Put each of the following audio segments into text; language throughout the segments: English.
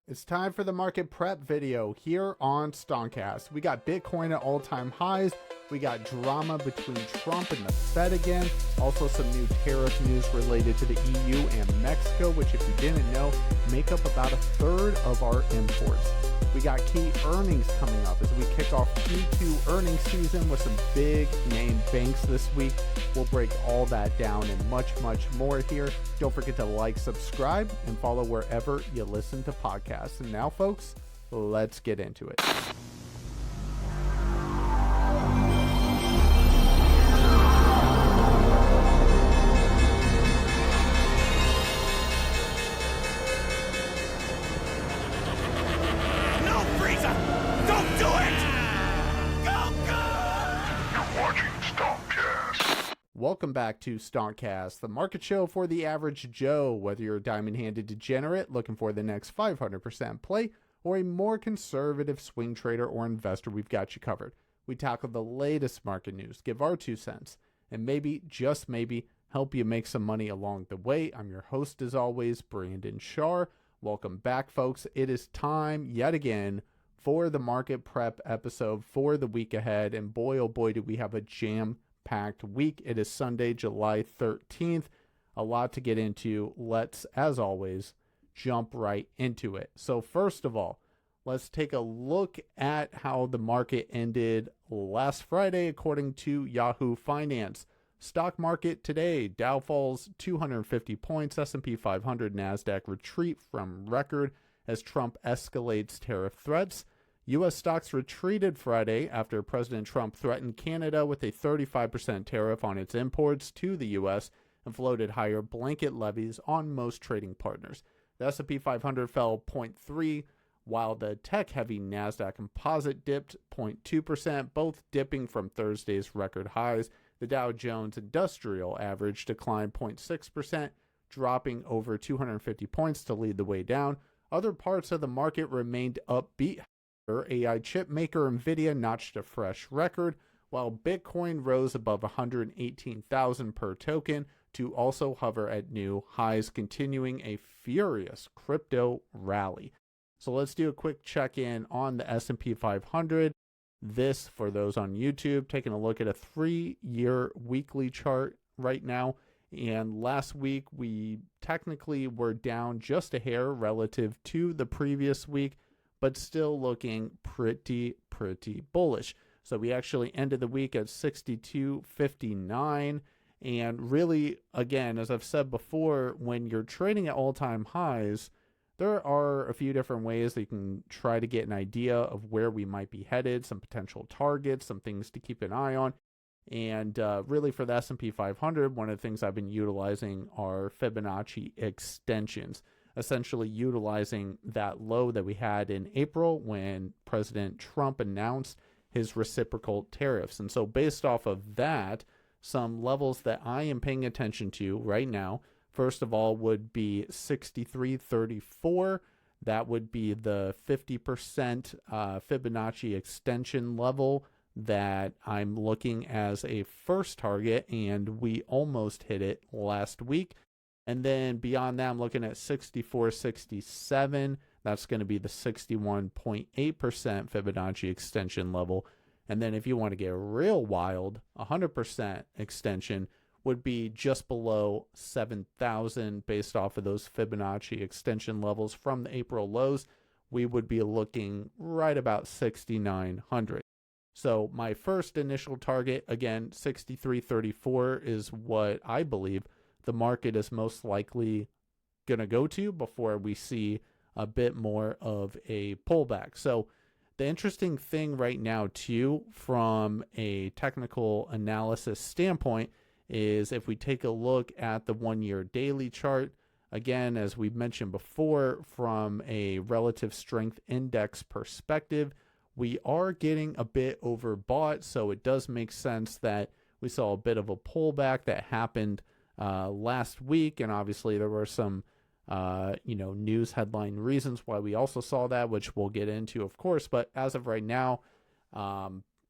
It's time for the market prep video here on Stoncast. We got Bitcoin at all-time highs. We got drama between Trump and the Fed again. Also some new tariff news related to the EU and Mexico, which if you didn't know, make up about a third of our imports. We got key earnings coming up as we kick off Q2 earnings season with some big name banks this week. We'll break all that down and much more here. Don't forget to like, subscribe, and follow wherever you listen to podcasts. And now, folks, let's get into it. Welcome back to Stoncast, the market show for the average Joe. Whether you're a diamond-handed degenerate looking for the next 500% play or a more conservative swing trader or investor, we've got you covered. We tackle the latest market news, give our 2 cents, and maybe, just maybe, help you make some money along the way. I'm your host, as always, Brandon Shar. Welcome back, folks. It is time, yet again, for the market prep episode for the week ahead. And boy, oh boy, do we have a jam-packed week. It is Sunday, July 13th. A lot to get into. Let's, as always, jump right into it. So first of all, let's take a look at how the market ended last Friday according to Yahoo Finance. Stock market today, Dow falls 250 points, S&P 500, NASDAQ retreat from record as Trump escalates tariff threats. U.S. stocks retreated Friday after President Trump threatened Canada with a 35% tariff on its imports to the U.S. and floated higher blanket levies on most trading partners. The S&P 500 fell 0.3%, while the tech-heavy NASDAQ composite dipped 0.2%, both dipping from Thursday's record highs. The Dow Jones Industrial Average declined 0.6%, dropping over 250 points to lead the way down. Other parts of the market remained upbeat. AI chip maker NVIDIA notched a fresh record, while Bitcoin rose above 118,000 per token to also hover at new highs, continuing a furious crypto rally. So let's do a quick check-in on the S&P 500. This, for those on YouTube, taking a look at a 3-year weekly chart right now. And last week, we technically were down just a hair relative to the previous week, but still looking pretty bullish. So we actually ended the week at 62.59. And really, again, as I've said before, when you're trading at all-time highs, there are a few different ways that you can try to get an idea of where we might be headed, some potential targets, some things to keep an eye on. And really for the S&P 500, one of the things I've been utilizing are Fibonacci extensions, essentially utilizing that low that we had in April when President Trump announced his reciprocal tariffs. And so based off of that, some levels that I am paying attention to right now, first of all, would be 63.34. That would be the 50% Fibonacci extension level that I'm looking as a first target, and we almost hit it last week. And then beyond that, I'm looking at 64.67. That's going to be the 61.8% Fibonacci extension level. And then if you want to get real wild, 100% extension would be just below 7,000 based off of those Fibonacci extension levels from the April lows. We would be looking right about 6,900. So my first initial target, again, 63.34 is what I believe the market is most likely going to go to before we see a bit more of a pullback. So the interesting thing right now, too, from a technical analysis standpoint, is if we take a look at the 1-year daily chart, again, as we've mentioned before, from a relative strength index perspective, we are getting a bit overbought. So it does make sense that we saw a bit of a pullback that happened last week, and obviously there were some news headline reasons why we also saw that, which we'll get into, of course. But as of right now,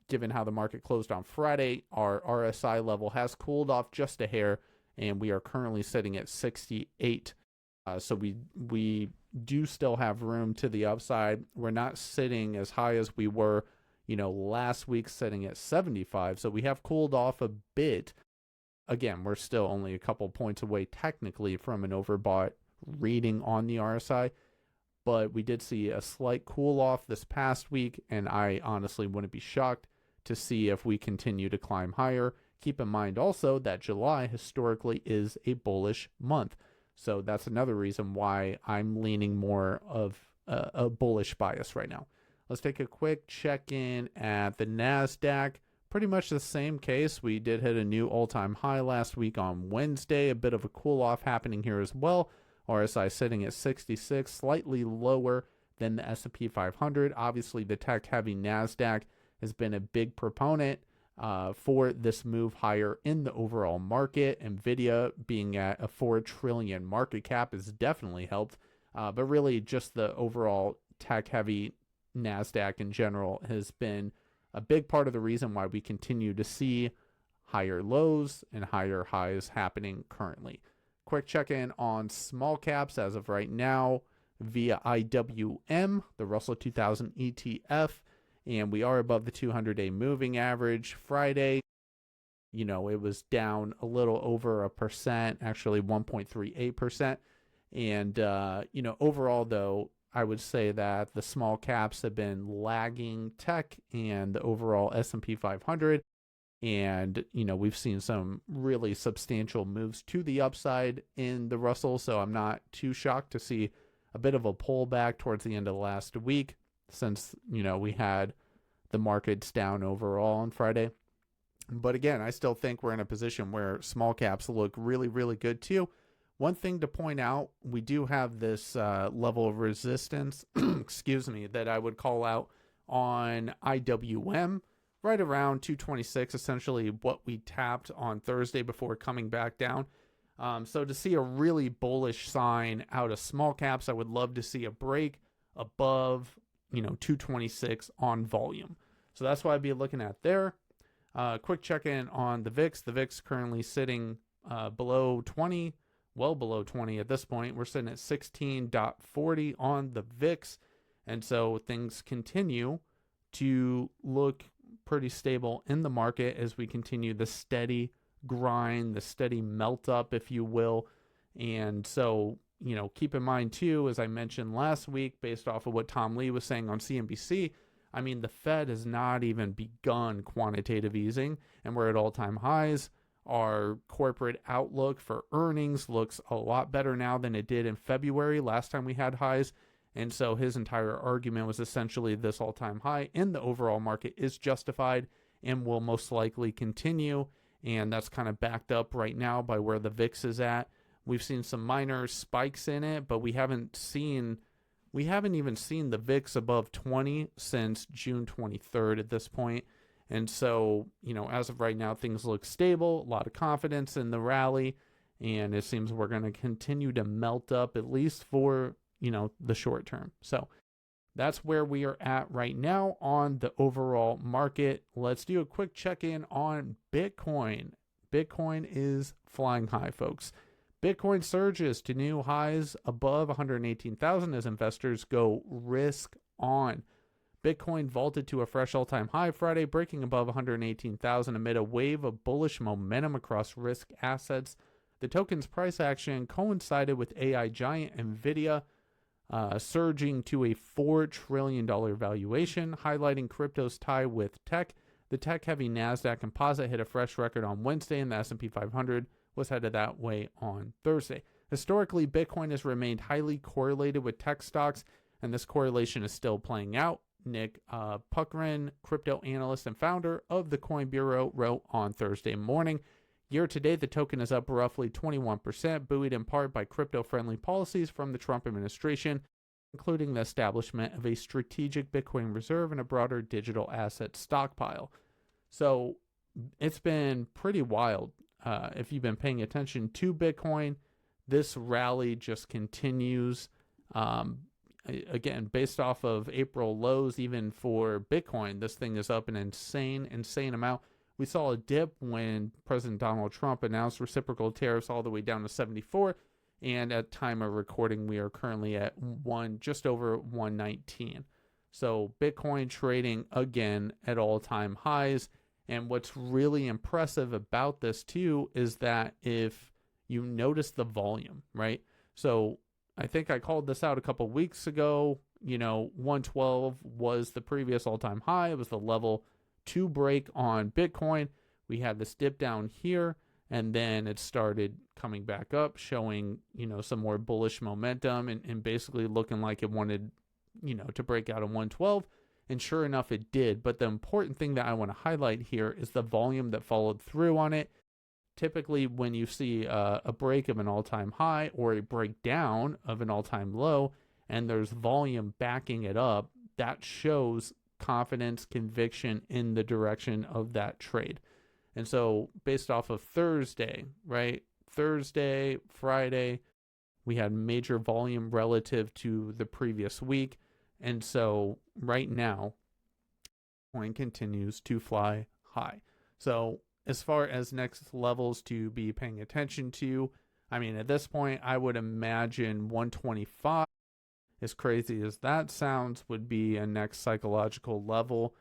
given how the market closed on Friday, our RSI level has cooled off just a hair, and we are currently sitting at 68. So we do still have room to the upside. We're not sitting as high as we were, last week, sitting at 75. So we have cooled off a bit. Again, we're still only a couple points away technically from an overbought reading on the RSI, but we did see a slight cool off this past week, and I honestly wouldn't be shocked to see if we continue to climb higher. Keep in mind also that July historically is a bullish month. So that's another reason why I'm leaning more of a bullish bias right now. Let's take a quick check-in at the NASDAQ. Pretty much the same case. We did hit a new all-time high last week on Wednesday. A bit of a cool-off happening here as well. RSI sitting at 66, slightly lower than the S&P 500. Obviously, the tech-heavy NASDAQ has been a big proponent for this move higher in the overall market. Nvidia being at a $4 trillion market cap has definitely helped. But really, just the overall tech-heavy NASDAQ in general has been a big part of the reason why we continue to see higher lows and higher highs happening currently. Quick check-in on small caps as of right now via IWM, the Russell 2000 ETF, and we are above the 200-day moving average. Friday, it was down a little over 1%, actually 1.38%. And, overall, though, I would say that the small caps have been lagging tech and the overall S&P 500. And, we've seen some really substantial moves to the upside in the Russell. So I'm not too shocked to see a bit of a pullback towards the end of last week since, we had the markets down overall on Friday. But again, I still think we're in a position where small caps look really, really good too. One thing to point out, we do have this level of resistance, that I would call out on IWM, right around 226, essentially what we tapped on Thursday before coming back down. So to see a really bullish sign out of small caps, I would love to see a break above, 226 on volume. So that's what I'd be looking at there. Quick check-in on the VIX. The VIX currently sitting below 20, well below 20 at this point. We're sitting at 16.40 on the VIX. And so things continue to look pretty stable in the market as we continue the steady grind, the steady melt up, if you will. And so, keep in mind too, as I mentioned last week, based off of what Tom Lee was saying on CNBC, I mean, the Fed has not even begun quantitative easing, and we're at all-time highs. Our corporate outlook for earnings looks a lot better now than it did in February, last time we had highs. And so his entire argument was essentially this all-time high in the overall market is justified and will most likely continue. And that's kind of backed up right now by where the VIX is at. We've seen some minor spikes in it, but we haven't even seen the VIX above 20 since June 23rd at this point. And so, as of right now, things look stable, a lot of confidence in the rally, and it seems we're going to continue to melt up at least for, the short term. So that's where we are at right now on the overall market. Let's do a quick check-in on Bitcoin. Bitcoin is flying high, folks. Bitcoin surges to new highs above 118,000 as investors go risk on. Bitcoin vaulted to a fresh all-time high Friday, breaking above 118,000 amid a wave of bullish momentum across risk assets. The token's price action coincided with AI giant Nvidia surging to a $4 trillion valuation, highlighting crypto's tie with tech. The tech-heavy NASDAQ composite hit a fresh record on Wednesday, and the S&P 500 was headed that way on Thursday. Historically, Bitcoin has remained highly correlated with tech stocks, and this correlation is still playing out. Nick Puckrin, crypto analyst and founder of the Coin Bureau, wrote on Thursday morning. Year to date, the token is up roughly 21%, buoyed in part by crypto-friendly policies from the Trump administration, including the establishment of a strategic Bitcoin reserve and a broader digital asset stockpile. So it's been pretty wild. If you've been paying attention to Bitcoin, this rally just continues. Again, based off of April lows, even for Bitcoin, this thing is up an insane amount. We saw a dip when President Donald Trump announced reciprocal tariffs all the way down to 74. And at time of recording, we are currently at just over 119. So Bitcoin trading again at all-time highs. And what's really impressive about this too is that if you notice the volume, right? So I think I called this out a couple weeks ago. 112 was the previous all-time high. It was the level to break on Bitcoin. We had this dip down here, and then it started coming back up, showing, some more bullish momentum and basically looking like it wanted, to break out of 112. And sure enough, it did. But the important thing that I want to highlight here is the volume that followed through on it. Typically, when you see a break of an all-time high or a breakdown of an all-time low, and there's volume backing it up, that shows confidence, conviction in the direction of that trade. And so based off of Thursday, right? Thursday, Friday, we had major volume relative to the previous week. And so right now, Bitcoin continues to fly high. So as far as next levels to be paying attention to, at this point, I would imagine 125, as crazy as that sounds, would be a next psychological level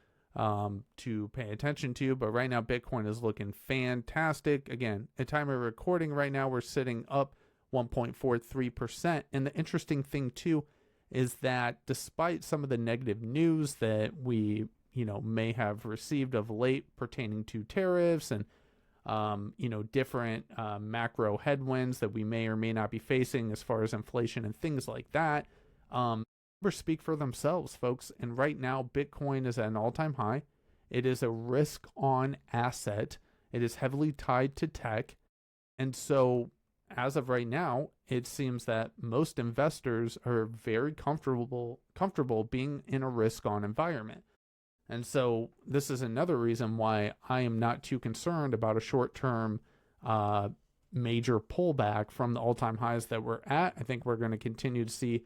to pay attention to. But right now, Bitcoin is looking fantastic. Again, at time of recording right now, we're sitting up 1.43%. And the interesting thing too is that despite some of the negative news that we, may have received of late pertaining to tariffs and, different macro headwinds that we may or may not be facing as far as inflation and things like that, numbers speak for themselves, folks. And right now, Bitcoin is at an all-time high. It is a risk-on asset. It is heavily tied to tech. And so as of right now, it seems that most investors are very comfortable being in a risk-on environment. And so this is another reason why I am not too concerned about a short-term major pullback from the all-time highs that we're at. I think we're going to continue to see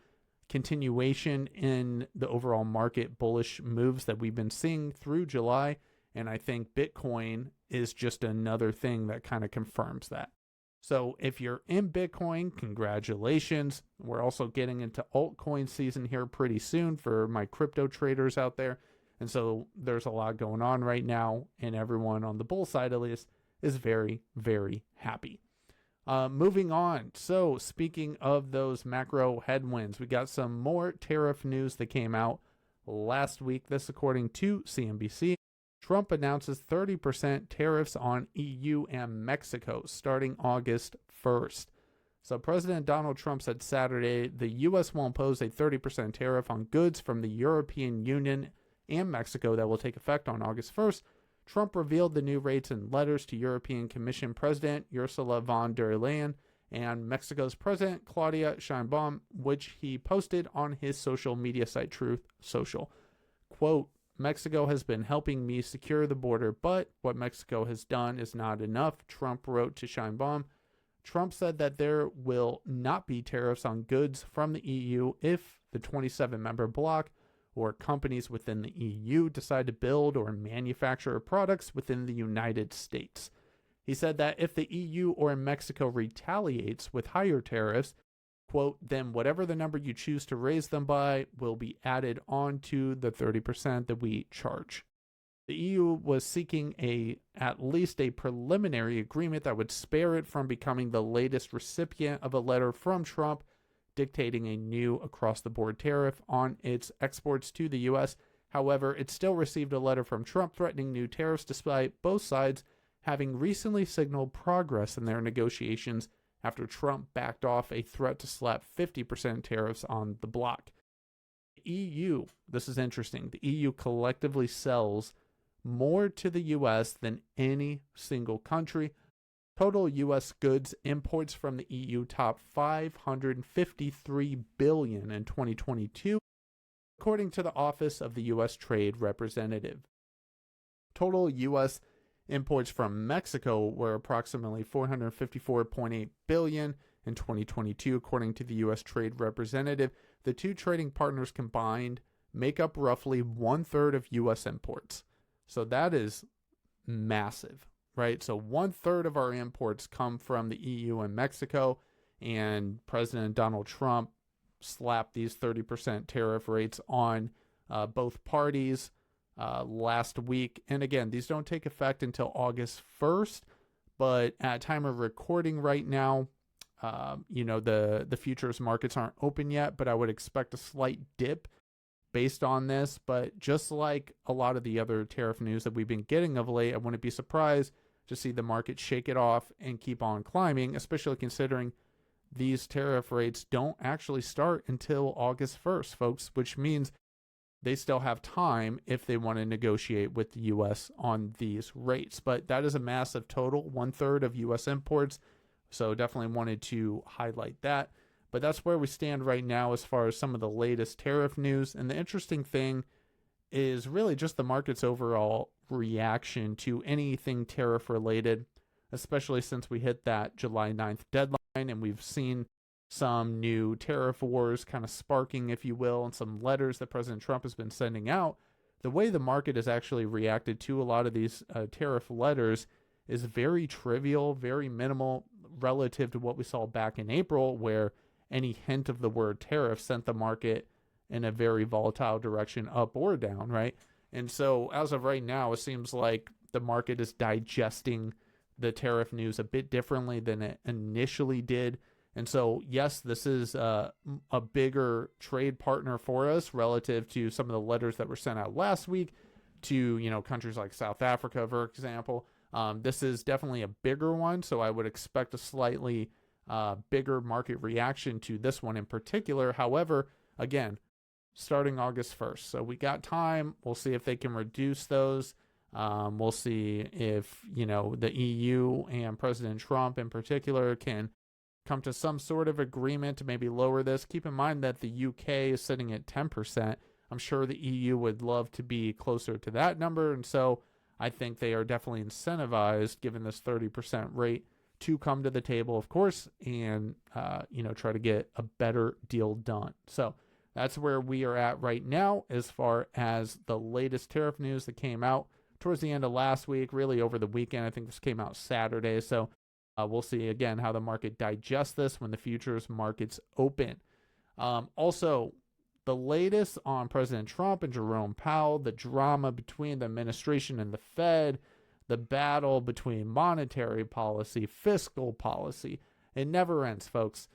continuation in the overall market bullish moves that we've been seeing through July. And I think Bitcoin is just another thing that kind of confirms that. So if you're in Bitcoin, congratulations. We're also getting into altcoin season here pretty soon for my crypto traders out there. And so there's a lot going on right now, and everyone on the bull side at least is very, very happy. Moving on. So speaking of those macro headwinds, we got some more tariff news that came out last week. This according to CNBC. Trump announces 30% tariffs on EU and Mexico starting August 1st. So President Donald Trump said Saturday the U.S. will impose a 30% tariff on goods from the European Union and Mexico that will take effect on August 1st. Trump revealed the new rates in letters to European Commission President Ursula von der Leyen and Mexico's President Claudia Sheinbaum, which he posted on his social media site Truth Social. Quote, Mexico has been helping me secure the border, but what Mexico has done is not enough, Trump wrote to Sheinbaum. Trump said that there will not be tariffs on goods from the EU if the 27-member bloc or companies within the EU decide to build or manufacture products within the United States. He said that if the EU or Mexico retaliates with higher tariffs, quote, then whatever the number you choose to raise them by will be added on to the 30% that we charge. The EU was seeking at least a preliminary agreement that would spare it from becoming the latest recipient of a letter from Trump dictating a new across-the-board tariff on its exports to the U.S. However, it still received a letter from Trump threatening new tariffs despite both sides having recently signaled progress in their negotiations after Trump backed off a threat to slap 50% tariffs on the bloc. The EU, this is interesting, the EU collectively sells more to the U.S. than any single country. Total U.S. goods imports from the EU topped $553 billion in 2022, according to the Office of the U.S. Trade Representative. Total U.S. imports from Mexico were approximately $454.8 billion in 2022, according to the U.S. Trade Representative. The two trading partners combined make up roughly 1/3 of U.S. imports. So that is massive, right? So 1/3 of our imports come from the EU and Mexico. and President Donald Trump slapped these 30% tariff rates on both parties last week. And again, these don't take effect until August 1st, but at time of recording right now, the futures markets aren't open yet, but I would expect a slight dip based on this. But just like a lot of the other tariff news that we've been getting of late, I wouldn't be surprised to see the market shake it off and keep on climbing, especially considering these tariff rates don't actually start until August 1st, folks, which means they still have time if they want to negotiate with the U.S. on these rates. But that is a massive total, 1/3 of U.S. imports. So definitely wanted to highlight that. But that's where we stand right now as far as some of the latest tariff news. And the interesting thing is really just the market's overall reaction to anything tariff related, especially since we hit that July 9th deadline and we've seen some new tariff wars kind of sparking, if you will, and some letters that President Trump has been sending out. The way the market has actually reacted to a lot of these tariff letters is very trivial, very minimal relative to what we saw back in April, where any hint of the word tariff sent the market in a very volatile direction, up or down, right? And so as of right now, it seems like the market is digesting the tariff news a bit differently than it initially did. And so, yes, this is a bigger trade partner for us relative to some of the letters that were sent out last week to, countries like South Africa, for example. This is definitely a bigger one, so I would expect a slightly bigger market reaction to this one in particular. However, again, starting August 1st. So we got time. We'll see if they can reduce those. We'll see if, the EU and President Trump in particular can come to some sort of agreement to maybe lower this. Keep in mind that the UK is sitting at 10%. I'm sure the EU would love to be closer to that number. And so I think they are definitely incentivized, given this 30% rate, to come to the table, of course, and, try to get a better deal done. So that's where we are at right now as far as the latest tariff news that came out towards the end of last week, really over the weekend. I think this came out Saturday. So we'll see, again, how the market digests this when the futures markets open. Also, the latest on President Trump and Jerome Powell, the drama between the administration and the Fed, the battle between monetary policy, fiscal policy. It never ends, folks.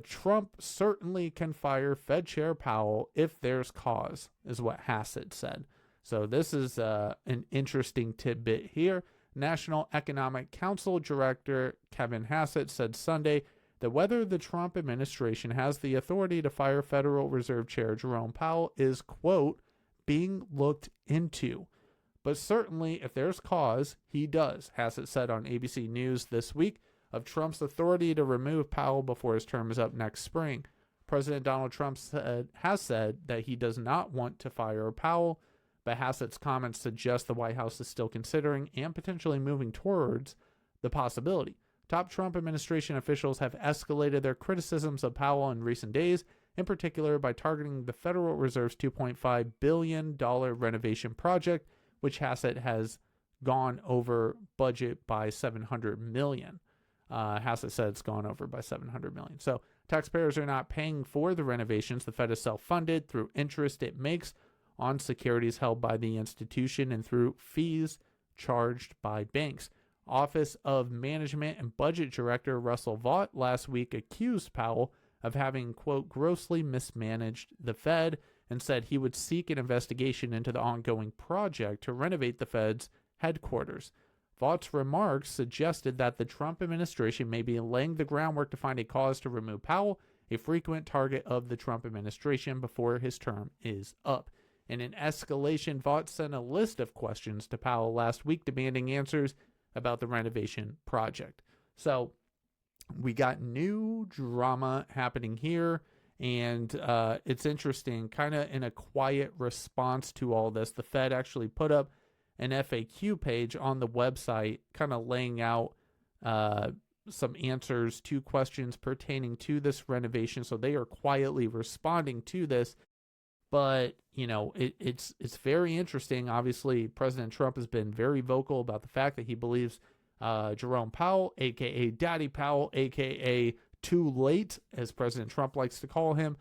Trump certainly can fire Fed Chair Powell if there's cause, is what Hassett said. So this is an interesting tidbit here. National Economic Council Director Kevin Hassett said Sunday that whether the Trump administration has the authority to fire Federal Reserve Chair Jerome Powell is, quote, being looked into. But certainly, if there's cause, he does, Hassett said on ABC News this week, of Trump's authority to remove Powell before his term is up next spring. President Donald Trump has said that he does not want to fire Powell, but Hassett's comments suggest the White House is still considering and potentially moving towards the possibility. Top Trump administration officials have escalated their criticisms of Powell in recent days, in particular by targeting the Federal Reserve's $2.5 billion renovation project, which Hassett has gone over budget by $700 million. Hassett said it's gone over by $700 million. So taxpayers are not paying for the renovations. The Fed is self-funded through interest it makes on securities held by the institution and through fees charged by banks. Office of Management and Budget Director Russell Vought last week accused Powell of having, quote, grossly mismanaged the Fed and said he would seek an investigation into the ongoing project to renovate the Fed's headquarters. Vaught's remarks suggested that the Trump administration may be laying the groundwork to find a cause to remove Powell, a frequent target of the Trump administration, before his term is up. In an escalation, Vought sent a list of questions to Powell last week demanding answers about the renovation project. So we got new drama happening here, and it's interesting, kind of in a quiet response to all this. The Fed actually put up an FAQ page on the website, kind of laying out some answers to questions pertaining to this renovation. So they are quietly responding to this. But, it's very interesting. Obviously, President Trump has been very vocal about the fact that he believes Jerome Powell, a.k.a. Daddy Powell, a.k.a. too late, as President Trump likes to call him.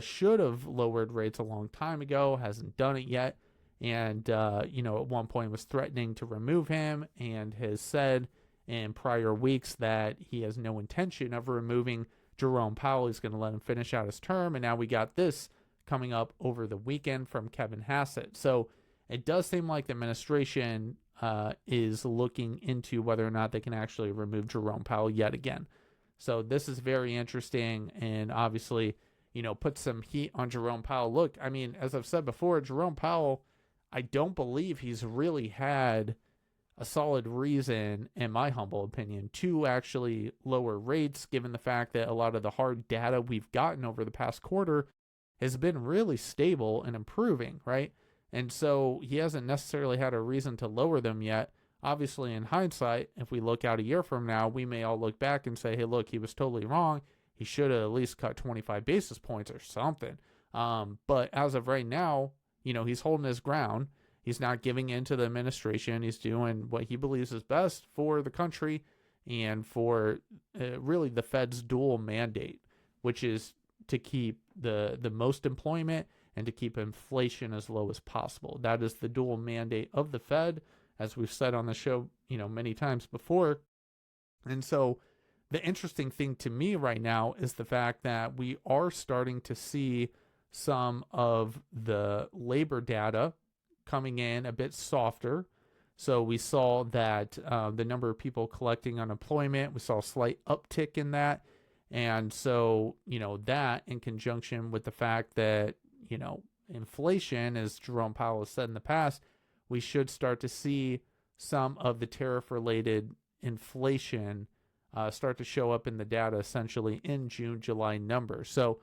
Should have lowered rates a long time ago, hasn't done it yet. And, at one point was threatening to remove him and has said in prior weeks that he has no intention of removing Jerome Powell. He's going to let him finish out his term. And now we got this coming up over the weekend from Kevin Hassett. So it does seem like the administration is looking into whether or not they can actually remove Jerome Powell yet again. So this is very interesting, and obviously, put some heat on Jerome Powell. Look, I mean, as I've said before, Jerome Powell, I don't believe he's really had a solid reason, in my humble opinion, to actually lower rates, given the fact that a lot of the hard data we've gotten over the past quarter has been really stable and improving, right? And so he hasn't necessarily had a reason to lower them yet. Obviously, in hindsight, if we look out a year from now, we may all look back and say, hey, look, he was totally wrong. He should have at least cut 25 basis points or something. But as of right now, he's holding his ground. He's not giving in to the administration. He's doing what he believes is best for the country and for really the Fed's dual mandate, which is to keep the most employment and to keep inflation as low as possible. That is the dual mandate of the Fed, as we've said on the show, many times before. And so the interesting thing to me right now is the fact that we are starting to see some of the labor data coming in a bit softer. So we saw that the number of people collecting unemployment, we saw a slight uptick in that. And so, that in conjunction with the fact that, inflation, as Jerome Powell has said in the past, we should start to see some of the tariff-related inflation start to show up in the data essentially in June, July numbers. So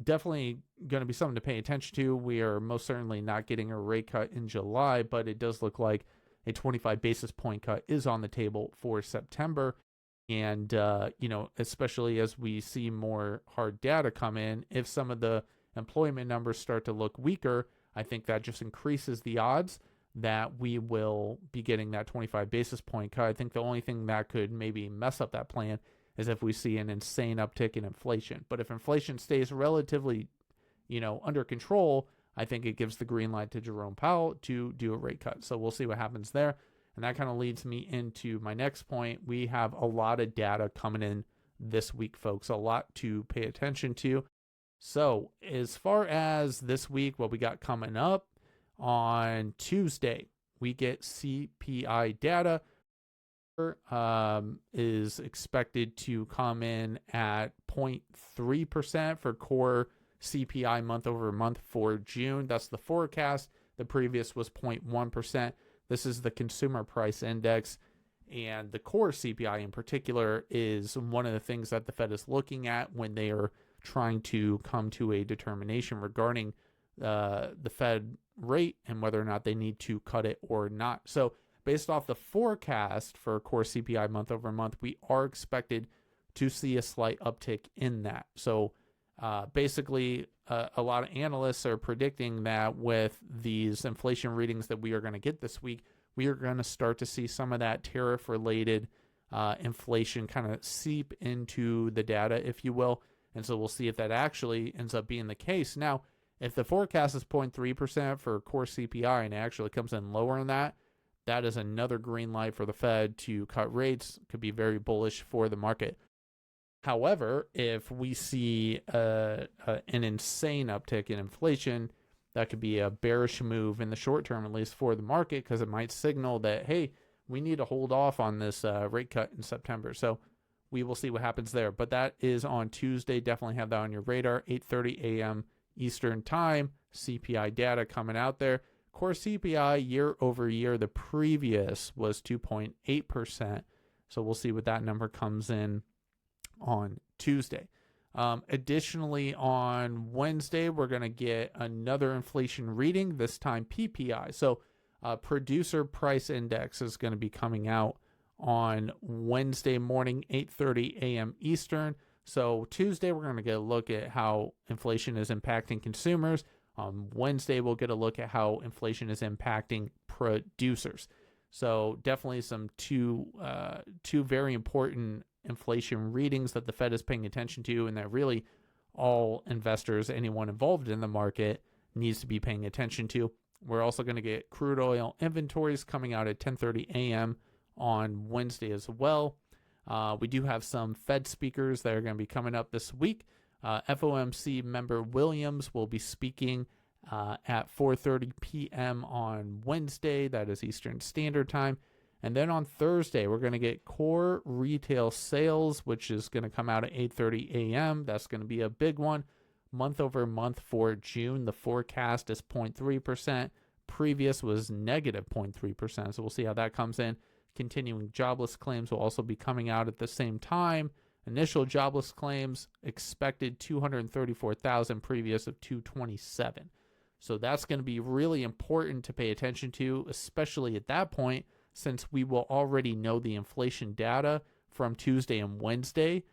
definitely going to be something to pay attention to. We are most certainly not getting a rate cut in July, but it does look like a 25 basis point cut is on the table for September. And, especially as we see more hard data come in, if some of the employment numbers start to look weaker, I think that just increases the odds that we will be getting that 25 basis point cut. I think the only thing that could maybe mess up that plan is if we see an insane uptick in inflation. But if inflation stays relatively, under control, I think it gives the green light to Jerome Powell to do a rate cut. So we'll see what happens there. And that kind of leads me into my next point. We have a lot of data coming in this week, folks, a lot to pay attention to. So as far as this week, what we got coming up on Tuesday, we get CPI data. Is expected to come in at 0.3% for core CPI month over month for June. That's the forecast. The previous was 0.1%. This is the consumer price index, and the core CPI in particular is one of the things that the Fed is looking at when they are trying to come to a determination regarding the Fed rate and whether or not they need to cut it or not. So based off the forecast for core CPI month over month, we are expected to see a slight uptick in that. So basically, a lot of analysts are predicting that with these inflation readings that we are going to get this week, we are going to start to see some of that tariff-related inflation kind of seep into the data, if you will. And so we'll see if that actually ends up being the case. Now, if the forecast is 0.3% for core CPI and it actually comes in lower than that, that is another green light for the Fed to cut rates. Could be very bullish for the market. However, if we see an insane uptick in inflation, that could be a bearish move in the short term, at least for the market, because it might signal that, hey, we need to hold off on this rate cut in September. So we will see what happens there. But that is on Tuesday. Definitely have that on your radar. 8:30 a.m. Eastern time. CPI data coming out there. Core CPI year over year, the previous was 2.8%. So we'll see what that number comes in on Tuesday. Additionally, on Wednesday, we're going to get another inflation reading, this time PPI. So producer price index is going to be coming out on Wednesday morning, 8:30 a.m. Eastern. So Tuesday, we're going to get a look at how inflation is impacting consumers. On Wednesday, we'll get a look at how inflation is impacting producers. So definitely some two very important inflation readings that the Fed is paying attention to, and that really all investors, anyone involved in the market, needs to be paying attention to. We're also going to get crude oil inventories coming out at 10:30 a.m. on Wednesday as well. We do have some Fed speakers that are going to be coming up this week. FOMC member Williams will be speaking at 4:30 p.m. on Wednesday. That is Eastern Standard Time. And then on Thursday, we're going to get core retail sales, which is going to come out at 8:30 a.m. That's going to be a big one. Month over month for June, the forecast is 0.3%. Previous was negative 0.3%. So we'll see how that comes in. Continuing jobless claims will also be coming out at the same time. Initial jobless claims expected 234,000, previous of 227. So that's going to be really important to pay attention to, especially at that point, since we will already know the inflation data from Tuesday and Wednesday.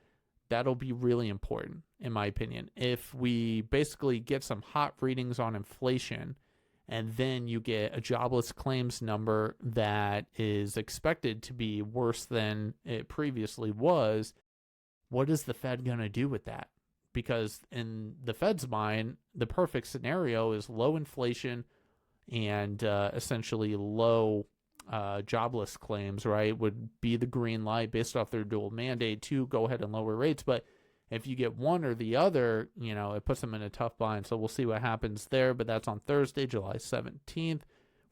That'll be really important, in my opinion. If we basically get some hot readings on inflation, and then you get a jobless claims number that is expected to be worse than it previously was, what is the Fed going to do with that? Because in the Fed's mind, the perfect scenario is low inflation and essentially low jobless claims, right, would be the green light based off their dual mandate to go ahead and lower rates. But if you get one or the other, it puts them in a tough bind. So we'll see what happens there. But that's on Thursday, July 17th.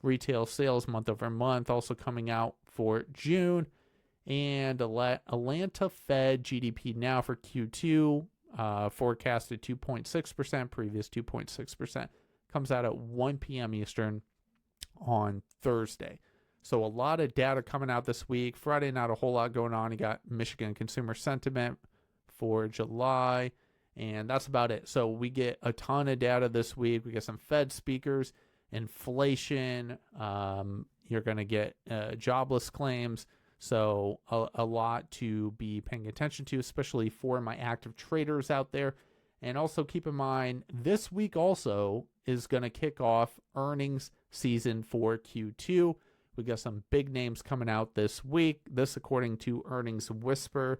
Retail sales month over month also coming out for June. And Atlanta Fed GDP now for Q2, forecasted 2.6%, previous 2.6%, comes out at 1 p.m. Eastern on Thursday. So a lot of data coming out this week. Friday, not a whole lot going on. You got Michigan consumer sentiment for July, and that's about it. So we get a ton of data this week. We get some Fed speakers, inflation. You're going to get jobless claims. So a lot to be paying attention to, especially for my active traders out there. And also keep in mind, this week also is going to kick off earnings season for Q2. We got some big names coming out this week. This according to Earnings Whisper.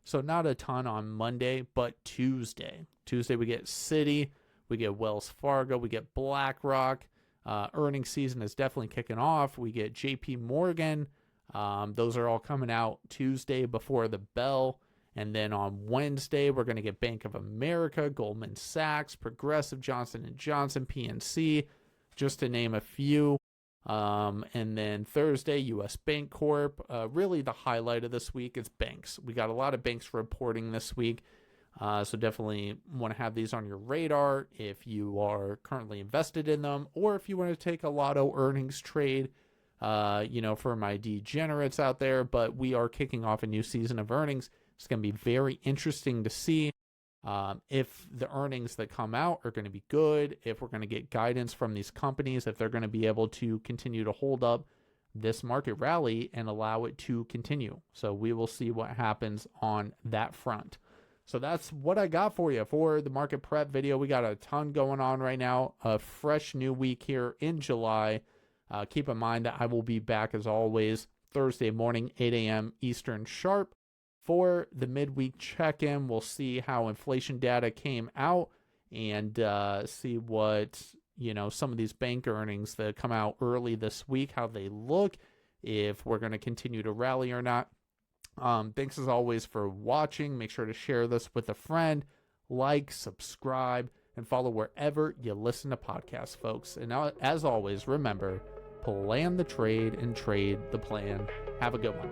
So not a ton on Monday, but Tuesday. Tuesday we get Citi, we get Wells Fargo, we get BlackRock. Earnings season is definitely kicking off. We get JP Morgan. Those are all coming out Tuesday before the bell. And then on Wednesday, we're going to get Bank of America, Goldman Sachs, Progressive, Johnson & Johnson, PNC, just to name a few. And then Thursday, U.S. Bank Corp. Really the highlight of this week is banks. We got a lot of banks reporting this week. So definitely want to have these on your radar if you are currently invested in them, or if you want to take a lotto earnings trade, for my degenerates out there. But we are kicking off a new season of earnings. It's going to be very interesting to see if the earnings that come out are going to be good, if we're going to get guidance from these companies, if they're going to be able to continue to hold up this market rally and allow it to continue. So we will see what happens on that front. So that's what I got for you for the market prep video. We got a ton going on right now. A fresh new week here in July. Keep in mind that I will be back as always Thursday morning, 8 a.m. Eastern sharp. For the midweek check-in, we'll see how inflation data came out and see what, some of these bank earnings that come out early this week, how they look, if we're going to continue to rally or not. Thanks as always for watching. Make sure to share this with a friend, like, subscribe, and follow wherever you listen to podcasts, folks. And now, as always, remember, plan the trade and trade the plan. Have a good one.